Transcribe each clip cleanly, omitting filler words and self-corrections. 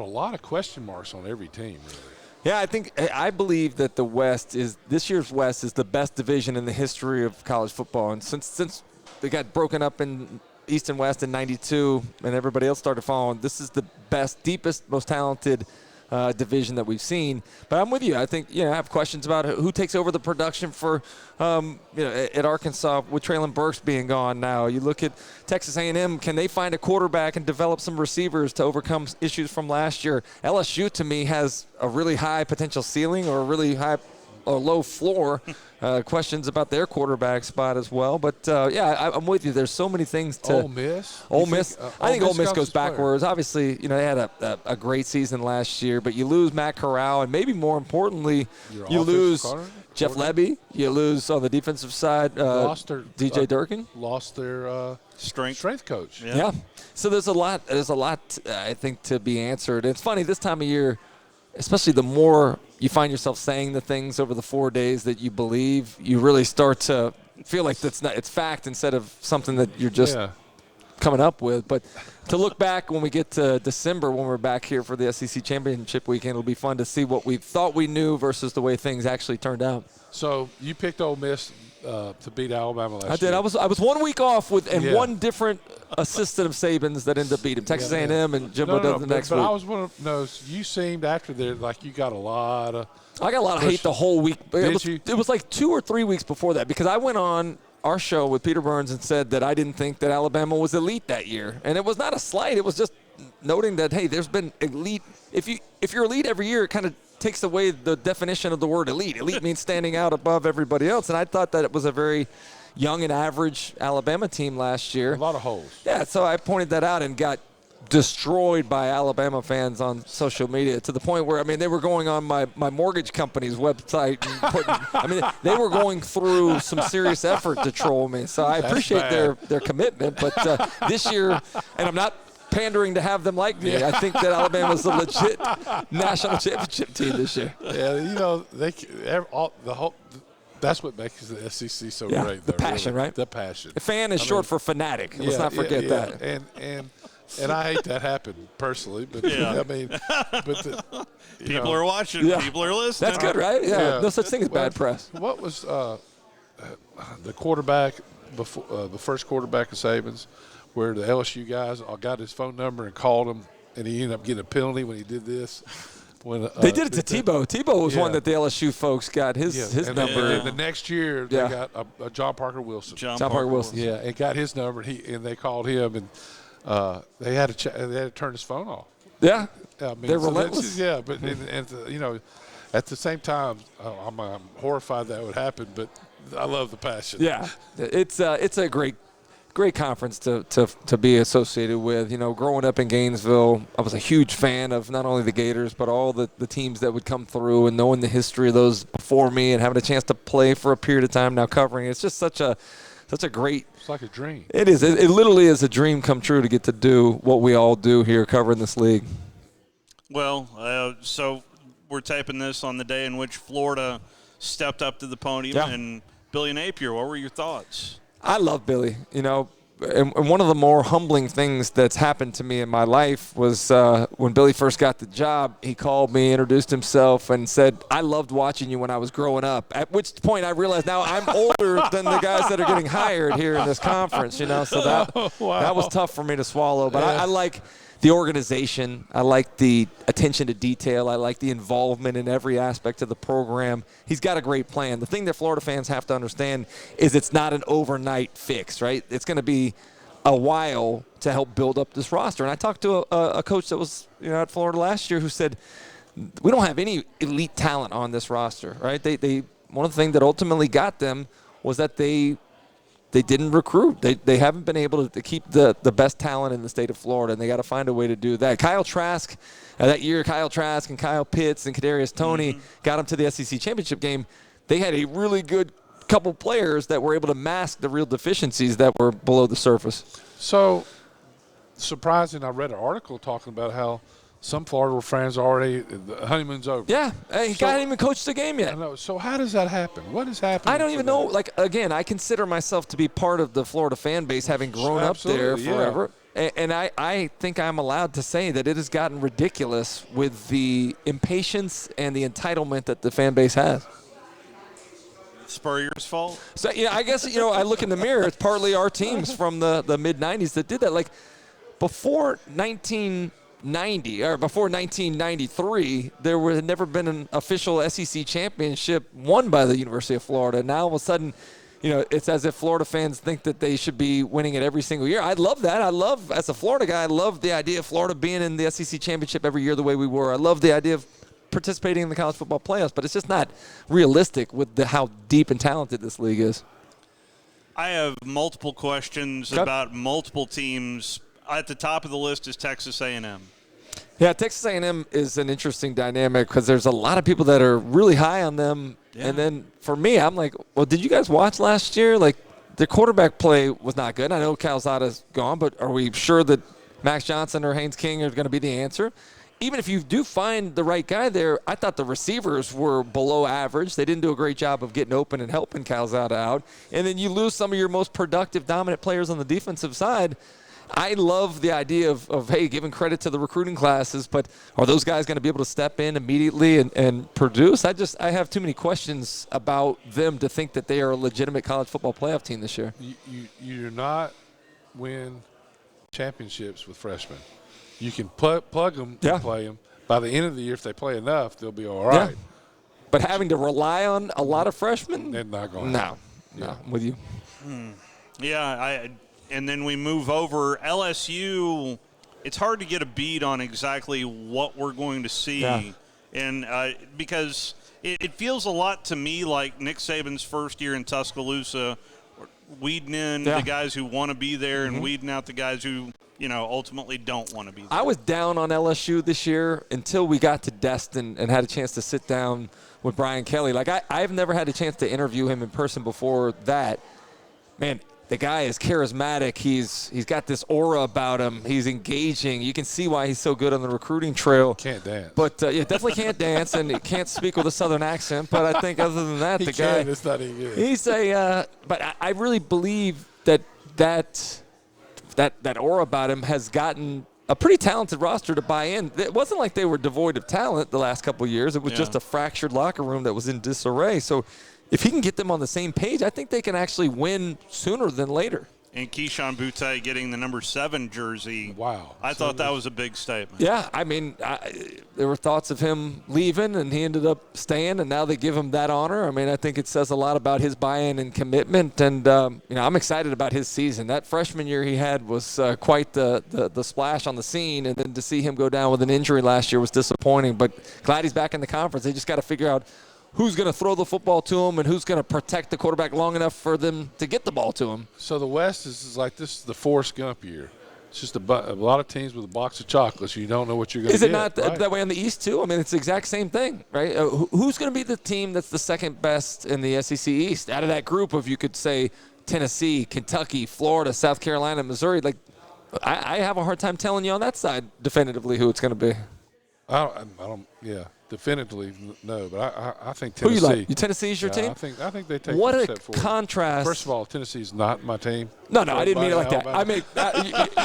A lot of question marks on every team, really. Yeah, I believe that this year's West is the best division in the history of college football. And since they got broken up in East and West in '92 and everybody else started following, this is the best, deepest, most talented division that we've seen. But I'm with you. I think, I have questions about who takes over the production for, at Arkansas with Traylon Burks being gone now. You look at Texas A&M, can they find a quarterback and develop some receivers to overcome issues from last year? LSU, to me, has a really high potential ceiling or a really high or low floor. Questions about their quarterback spot as well. But, I'm with you. There's so many things to – Ole Miss? I think Ole Miss goes backwards. Obviously, they had a great season last year, but you lose Matt Corral, and maybe more importantly, you lose Jeff Lebby. You lose on the defensive side DJ Durkin. Lost their strength coach. Yeah. So there's a lot, I think, to be answered. It's funny, this time of year, especially the more – you find yourself saying the things over the 4 days that you believe, you really start to feel like it's fact instead of something that you're just coming up with. But to look back when we get to December, when we're back here for the SEC Championship weekend, it'll be fun to see what we thought we knew versus the way things actually turned out. So you picked Ole Miss to beat Alabama last year. I did. I was 1 week off one different assistant of Saban's that ended up beating Texas A&M and Jimbo does the next week. But I was one of those. You seemed after there like you got a lot of. I got a lot of hate the whole week. It was like 2 or 3 weeks before that because I went on our show with Peter Burns and said that I didn't think that Alabama was elite that year, and it was not a slight. It was just noting that hey, there's been elite. If you're elite every year, it kind of takes away the definition of the word elite. Elite means standing out above everybody else, and I thought that it was a very young and average Alabama team last year. A lot of holes. Yeah, so I pointed that out and got destroyed by Alabama fans on social media to the point where, they were going on my mortgage company's website and they were going through some serious effort to troll me. So I appreciate their commitment. But this year, and I'm not pandering to have them like me. I think that Alabama's a legit national championship team this year. Yeah, that's what makes the SEC so great. The passion, really. right? The passion. The fan is short for fanatic. Let's not forget that. And I hate that happened personally, but people are watching. Yeah. People are listening. That's good, right? Yeah. No such thing as bad press. What was the quarterback before the first quarterback of Saban's, where the LSU guys got his phone number and called him, and he ended up getting a penalty when he did this. When they did it to Tebow. Tebow was one that the LSU folks got his number. And then the next year they got a John Parker Wilson. John Parker Wilson. Yeah, and got his number. And they called him, and they had to turn his phone off. Yeah, they're relentless. Yeah, but at the same time, I'm horrified that would happen. But I love the passion. Yeah, it's a great conference to be associated with. Growing up in Gainesville, I was a huge fan of not only the Gators, but all the teams that would come through, and knowing the history of those before me and having a chance to play for a period of time now covering. It's just such a great. It's like a dream. It is. It literally is a dream come true to get to do what we all do here covering this league. Well, so we're taping this on the day in which Florida stepped up to the podium, and Billy Napier, what were your thoughts? I love Billy, and one of the more humbling things that's happened to me in my life was when Billy first got the job, he called me, introduced himself, and said, I loved watching you when I was growing up, at which point I realized now I'm older than the guys that are getting hired here in this conference, so that was tough for me to swallow. But I like the organization. I like the attention to detail. I like the involvement in every aspect of the program. He's got a great plan. The thing that Florida fans have to understand is it's not an overnight fix, right? It's going to be a while to help build up this roster. And I talked to a coach that was at Florida last year who said, we don't have any elite talent on this roster, right? They one of the things that ultimately got them was that they didn't recruit. They haven't been able to keep the best talent in the state of Florida, and they got to find a way to do that. Kyle Trask, that year, Kyle Trask and Kyle Pitts and Kadarius Toney got them to the SEC championship game. They had a really good couple players that were able to mask the real deficiencies that were below the surface. So, surprising, I read an article talking about how some Florida fans already, the honeymoon's over. Yeah, he hadn't even coached the game yet. I know. So how does that happen? What is happening? I don't even know. Like, again, I consider myself to be part of the Florida fan base, having grown up there forever. and I think I'm allowed to say that it has gotten ridiculous with the impatience and the entitlement that the fan base has. Spurrier's fault? So, I guess, I look in the mirror. It's partly our teams from the mid-'90s that did that. Like, before 1990 or before 1993, there had never been an official SEC championship won by the University of Florida. Now, all of a sudden, it's as if Florida fans think that they should be winning it every single year. I love that. As a Florida guy, I love the idea of Florida being in the SEC championship every year the way we were. I love the idea of participating in the college football playoffs, but it's just not realistic with how deep and talented this league is. I have multiple questions about multiple teams. At the top of the list is Texas A&M. Yeah, Texas A&M is an interesting dynamic because there's a lot of people that are really high on them. Yeah. And then for me, I'm like, well, did you guys watch last year? Like, their quarterback play was not good. I know Calzada's gone, but are we sure that Max Johnson or Haynes King are going to be the answer? Even if you do find the right guy there, I thought the receivers were below average. They didn't do a great job of getting open and helping Calzada out. And then you lose some of your most productive, dominant players on the defensive side. I love the idea of hey, giving credit to the recruiting classes, but are those guys going to be able to step in immediately and produce? I have too many questions about them to think that they are a legitimate college football playoff team this year. You do not win championships with freshmen. You can plug them and play them. By the end of the year, if they play enough, they'll be all right. Yeah. But having to rely on a lot of freshmen? They're not going to. No, I'm with you. Yeah, and then we move over. LSU, it's hard to get a beat on exactly what we're going to see. Yeah. And because it feels a lot to me like Nick Saban's first year in Tuscaloosa, weeding in the guys who want to be there and weeding out the guys who ultimately don't want to be there. I was down on LSU this year until we got to Destin and had a chance to sit down with Brian Kelly. Like, I've never had a chance to interview him in person before that. Man, the guy is charismatic. He's got this aura about him. He's engaging. You can see why he's so good on the recruiting trail. Can't dance. But, definitely can't dance, and he can't speak with a Southern accent. But I think other than that, the guy – it's not even good. He's but I really believe that aura about him has gotten a pretty talented roster to buy in. It wasn't like they were devoid of talent the last couple of years. It was just a fractured locker room that was in disarray. So if he can get them on the same page, I think they can actually win sooner than later. And Keyshawn Butte getting the number 7 jersey. Wow. I thought that was a big statement. Yeah, I mean, there were thoughts of him leaving, and he ended up staying, and now they give him that honor. I mean, I think it says a lot about his buy-in and commitment, and, I'm excited about his season. That freshman year he had was quite the splash on the scene, and then to see him go down with an injury last year was disappointing, but glad he's back in the conference. They just got to figure out who's going to throw the football to him and who's going to protect the quarterback long enough for them to get the ball to him. So the West is like this is the Forrest Gump year. It's just a lot of teams with a box of chocolates. You don't know what you're going to get. Is it not that way on the East, too? I mean, it's the exact same thing, right? Who's going to be the team that's the second best in the SEC East? Out of that group of, you could say, Tennessee, Kentucky, Florida, South Carolina, Missouri. Like, I have a hard time telling you on that side definitively who it's going to be. I don't. Definitively no, but I think Tennessee. Who you like? Tennessee's your team? I think they take what a a step forward. Contrast. First of all, Tennessee's not my team. No, I didn't mean it like that. I mean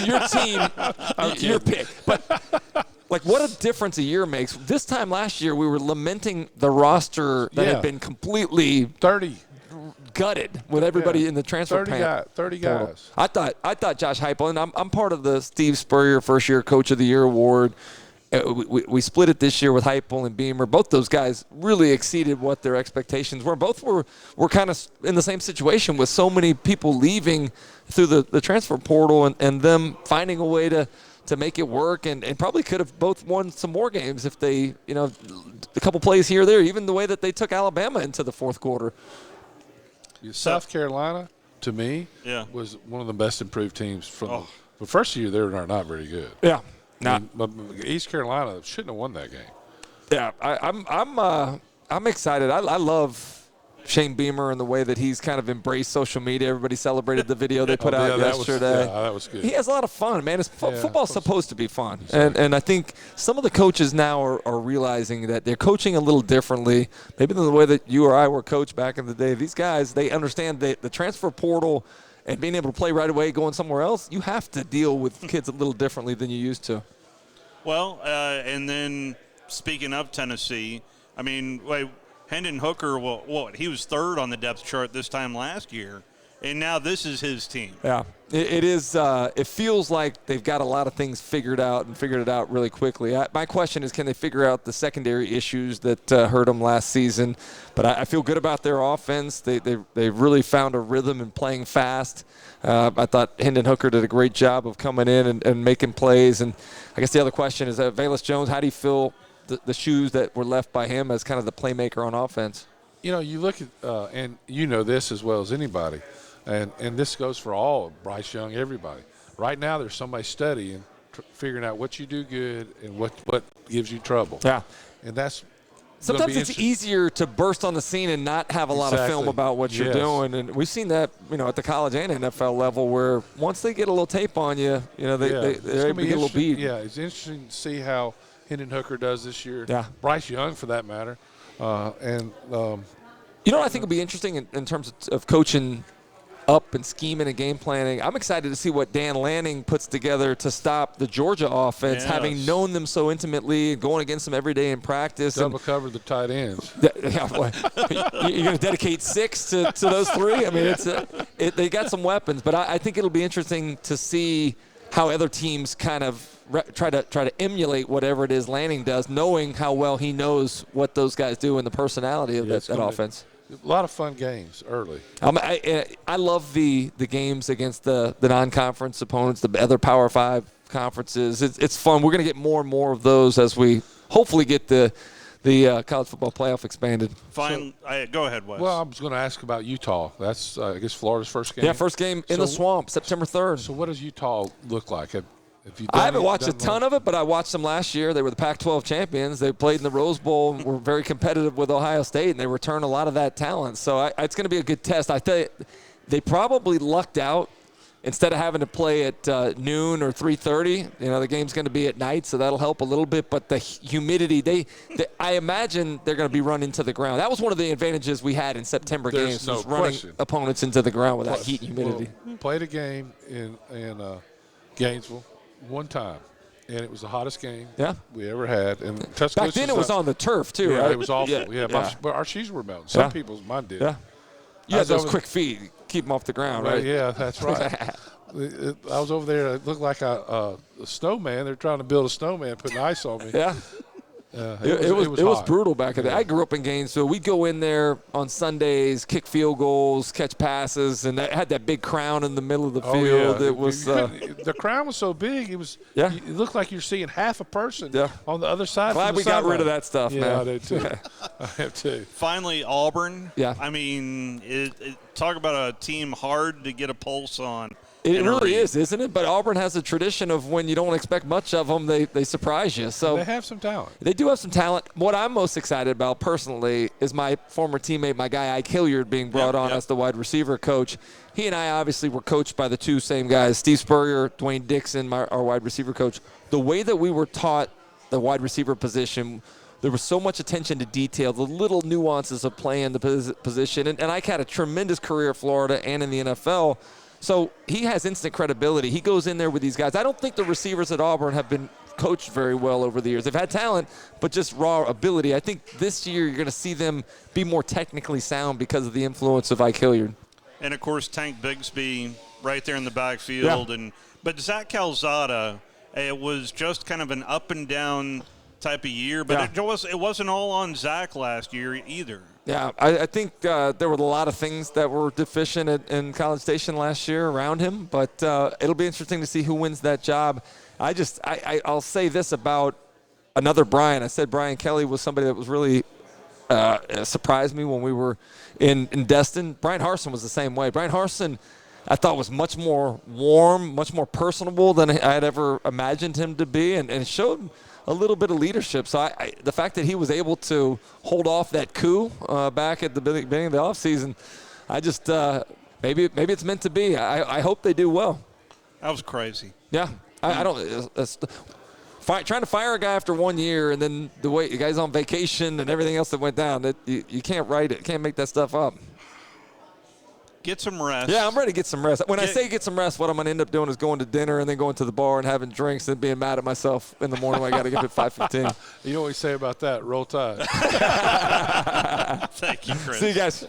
your team, your pick. But like, what a difference a year makes. This time last year, we were lamenting the roster that had been completely 30 gutted with everybody in the transfer 30 guys. I thought Josh Heupel, and I'm part of the Steve Spurrier First Year Coach of the Year award. We split it this year with Heupel and Beamer. Both those guys really exceeded what their expectations were. Both were kind of in the same situation with so many people leaving through the transfer portal and them finding a way to make it work and probably could have both won some more games if they, a couple plays here or there, even the way that they took Alabama into the fourth quarter. South Carolina, to me, was one of the best improved teams from the first year. They were not very good. Yeah. East Carolina shouldn't have won that game. Yeah, I'm excited. I love Shane Beamer and the way that he's kind of embraced social media. Everybody celebrated the video they put out yesterday. That was good. He has a lot of fun, man. Football's supposed to be fun. And I think some of the coaches now are realizing that they're coaching a little differently, maybe than the way that you or I were coached back in the day. These guys, they understand the transfer portal and being able to play right away, going somewhere else, you have to deal with kids a little differently than you used to. Well, and then speaking of Tennessee, I mean, Hendon Hooker, he was third on the depth chart this time last year, and now this is his team. Yeah, it is. It feels like they've got a lot of things figured out and figured it out really quickly. My question is, can they figure out the secondary issues that hurt them last season? But I feel good about their offense. They really found a rhythm and playing fast. I thought Hendon Hooker did a great job of coming in and making plays. And I guess the other question is, Velus Jones, how do you feel the shoes that were left by him as kind of the playmaker on offense? You know, you look at and you know this as well as anybody. And this goes for all, Bryce Young, everybody. Right now there's somebody studying, figuring out what you do good and what gives you trouble. Yeah. And that's sometimes it's easier to burst on the scene and not have a lot of film about what you're doing. And we've seen that, at the college and NFL level, where once they get a little tape on you, they're able to get a little beat. Yeah, it's interesting to see how Hendon Hooker does this year. Yeah. Bryce Young, for that matter. You know what I think would be interesting in terms of coaching up and scheming and game planning? I'm excited to see what Dan Lanning puts together to stop the Georgia offense, having known them so intimately and going against them every day in practice. Double cover the tight ends. You're going to dedicate 6 to those 3? I mean, they got some weapons, but I think it'll be interesting to see how other teams kind of try to emulate whatever it is Lanning does, knowing how well he knows what those guys do and the personality of that offense. A lot of fun games early. I love the games against the non-conference opponents, the other Power 5 conferences. It's fun. We're going to get more and more of those as we hopefully get the college football playoff expanded. Fine. Go ahead, Wes. Well, I was going to ask about Utah. That's, I guess, Florida's first game. Yeah, first game in the Swamp, September 3rd. So what does Utah look like? I haven't watched a ton of it, but I watched them last year. They were the Pac-12 champions. They played in the Rose Bowl and were very competitive with Ohio State, and they returned a lot of that talent. So it's going to be a good test. I tell you, they probably lucked out. Instead of having to play at noon or 3:30, the game's going to be at night, so that'll help a little bit. But the humidity, I imagine they're going to be run into the ground. That was one of the advantages we had in September games, was running opponents into the ground with that heat and humidity. Played a game in Gainesville one time, and it was the hottest game we ever had. And back then it was on the turf too, right? It was awful. But our shoes were melting. Some people's, mine did. Yeah, you had those quick feet, keep them off the ground, right? Yeah, that's right. I was over there. It looked like a snowman. They're trying to build a snowman, putting ice on me. Yeah. It was brutal back in the day. I grew up in Gainesville. We'd go in there on Sundays, kick field goals, catch passes, and it had that big crown in the middle of the field. Yeah. It was the crown was so big. It was. It looked like you're seeing half a person on the other side. Glad we got rid of that stuff, man. Yeah, I do too. I have too. Finally, Auburn. Yeah. I mean, talk about a team hard to get a pulse on. It really is, isn't it? But Auburn has a tradition of when you don't expect much of them, they surprise you. So they have some talent. They do have some talent. What I'm most excited about personally is my former teammate, my guy Ike Hilliard, being brought on as the wide receiver coach. He and I obviously were coached by the two same guys, Steve Spurrier, Dwayne Dixon, our wide receiver coach. The way that we were taught the wide receiver position, there was so much attention to detail, the little nuances of playing the position. And Ike had a tremendous career at Florida and in the NFL. So he has instant credibility. He goes in there with these guys. I don't think the receivers at Auburn have been coached very well over the years. They've had talent, but just raw ability. I think this year you're going to see them be more technically sound because of the influence of Ike Hilliard. And, of course, Tank Bigsby right there in the backfield. Yeah. But Zach Calzada, it was just kind of an up and down type of year. But it wasn't all on Zach last year either. Yeah, I think there were a lot of things that were deficient in College Station last year around him, but it'll be interesting to see who wins that job. I'll say this about another Brian. I said Brian Kelly was somebody that was really surprised me when we were in Destin. Brian Harsin was the same way. Brian Harsin, I thought, was much more warm, much more personable than I had ever imagined him to be, and showed a little bit of leadership. So the fact that he was able to hold off that coup back at the beginning of the offseason, I just maybe it's meant to be. I hope they do well. That was crazy. Yeah, I don't. Trying to fire a guy after 1 year and then the way the guy's on vacation and everything else that went down, you can't write it, can't make that stuff up. Get some rest. Yeah, I'm ready to get some rest. When I say get some rest, what I'm going to end up doing is going to dinner and then going to the bar and having drinks and being mad at myself in the morning when I got to get up at 5:15. You know what we say about that? Roll Tide. Thank you, Chris. See you guys.